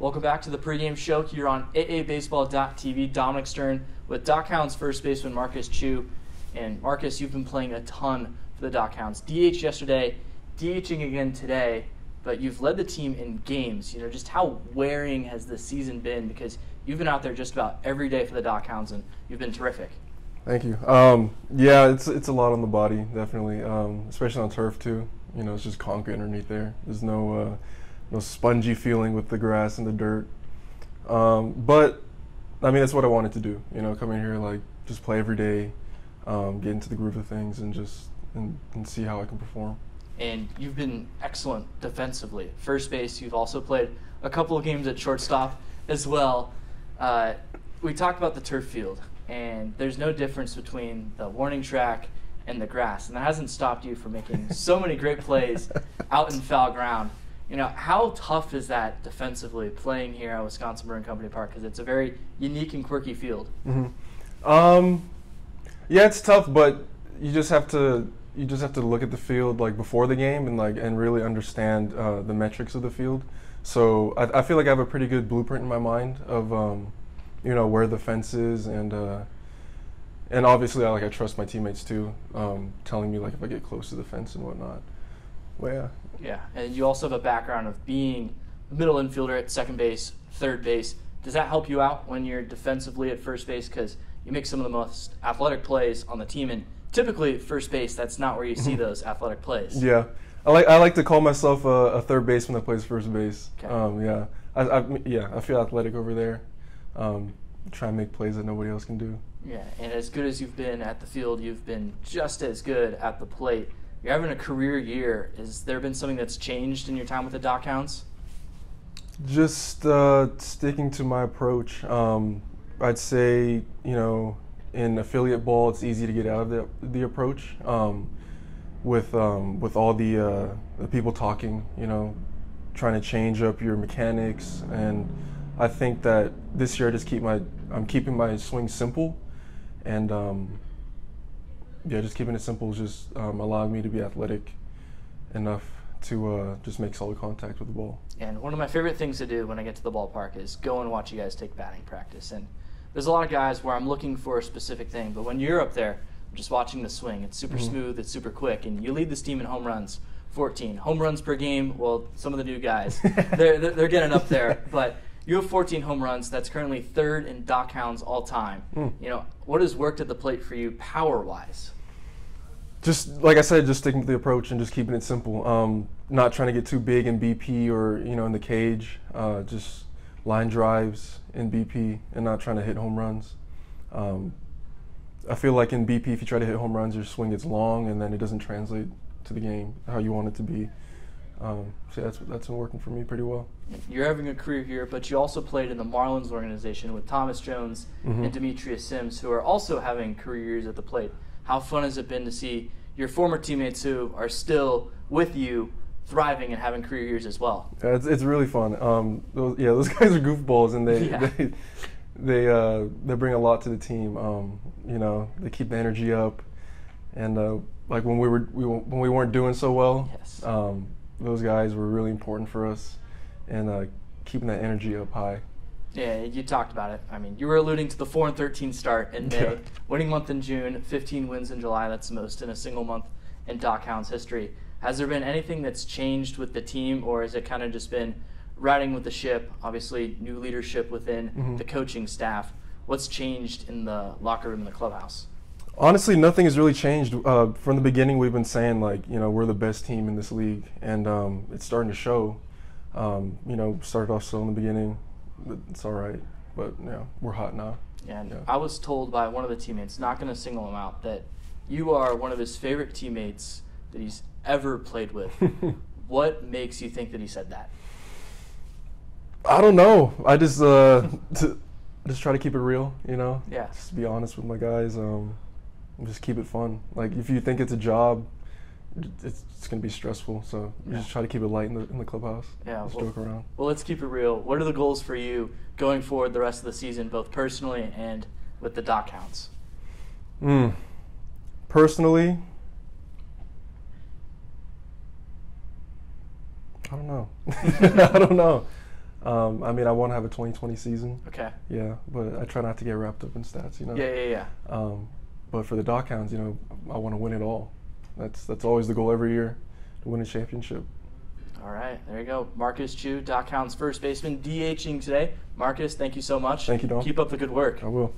Welcome back to the pregame show here on AABaseball.tv. Dominic Stern with DockHounds first baseman Marcus Chiu. And Marcus, you've been playing a ton for the DockHounds. DH yesterday, DHing again today, but you've led the team in games. You know, just how wearing has the season been? Because you've been out there just about every day for the DockHounds, and you've been terrific. Thank you. Yeah, it's a lot on the body, definitely, especially on turf too. You know, it's just concrete underneath there. There's no spongy feeling with the grass and the dirt. But I mean, that's what I wanted to do. You know, come in here, like, just play every day, get into the groove of things, and just and see how I can perform. And you've been excellent defensively. First base, you've also played a couple of games at shortstop as well. We talked about the turf field, and there's no difference between the warning track and the grass, and that hasn't stopped you from making so many great plays out in foul ground. You know, how tough is that defensively playing here at Wisconsin Brewing Company Park? Because it's a very unique and quirky field. Mm-hmm. Yeah, it's tough, but you just have to look at the field like before the game and really understand the metrics of the field. So I feel like I have a pretty good blueprint in my mind of you know, where the fence is, and obviously I trust my teammates too, telling me like if I get close to the fence and whatnot. Well, yeah. Yeah, and you also have a background of being a middle infielder at second base, third base. Does that help you out when you're defensively at first base? Because you make some of the most athletic plays on the team, and typically at first base, that's not where you see those athletic plays. Yeah, I like to call myself a third baseman that plays first base. Okay. Yeah, I feel athletic over there. Try and make plays that nobody else can do. Yeah, and as good as you've been at the field, you've been just as good at the plate. You're having a career year. Has there been something that's changed in your time with the DockHounds? Just sticking to my approach. I'd say, you know, in affiliate ball, it's easy to get out of the approach. With all the people talking, you know, trying to change up your mechanics, and I think that this year I'm keeping my swing simple, and yeah, just keeping it simple is just allowing me to be athletic enough to just make solid contact with the ball. And one of my favorite things to do when I get to the ballpark is go and watch you guys take batting practice. And there's a lot of guys where I'm looking for a specific thing, but when you're up there, I'm just watching the swing. It's super smooth, it's super quick, and you lead this team in home runs, 14. Home runs per game, well, some of the new guys, they're getting up there, but you have 14 home runs. That's currently third in DockHounds all time. You know, what has worked at the plate for you power-wise? Just like I said, just sticking to the approach and just keeping it simple. Not trying to get too big in BP or, you know, in the cage. Just line drives in BP and not trying to hit home runs. I feel like in BP, if you try to hit home runs, your swing gets long and then it doesn't translate to the game how you want it to be. So that's been working for me pretty well. You're having a career here, but you also played in the Marlins organization with Thomas Jones and Demetrius Sims, who are also having career years at the plate. How fun has it been to see your former teammates who are still with you thriving and having career years as well? Yeah, it's really fun. Those guys are goofballs, and they bring a lot to the team. You know, they keep the energy up, and like when we weren't doing so well, yes. Those guys were really important for us, and keeping that energy up high. Yeah, you talked about it. I mean, you were alluding to the 4-13 start in May, winning month in June, 15 wins in July. That's the most in a single month in DockHounds history. Has there been anything that's changed with the team, or has it kind of just been riding with the ship? Obviously, new leadership within the coaching staff. What's changed in the locker room and the clubhouse? Honestly, nothing has really changed. From the beginning, we've been saying, like, you know, we're the best team in this league, and it's starting to show. You know, started off slow in the beginning. It's all right, but yeah, we're hot now. And I was told by one of the teammates, not going to single him out, that you are one of his favorite teammates that he's ever played with. What makes you think that he said that? I don't know. I just try to keep it real, you know. Yeah. Just be honest with my guys. Just keep it fun. Like, if you think it's a job, it's going to be stressful. So you just try to keep it light in the clubhouse. Yeah. Just joke around. Well, let's keep it real. What are the goals for you going forward the rest of the season, both personally and with the DockHounds? Personally, I don't know. I don't know. I mean, I want to have a 2020 season. Okay. Yeah, but I try not to get wrapped up in stats, you know. Yeah. But for the DockHounds, you know, I want to win it all. That's always the goal every year, to win a championship. All right, there you go. Marcus Chiu, DockHounds first baseman, DHing today. Marcus, thank you so much. Thank you, Don. Keep up the good work. I will.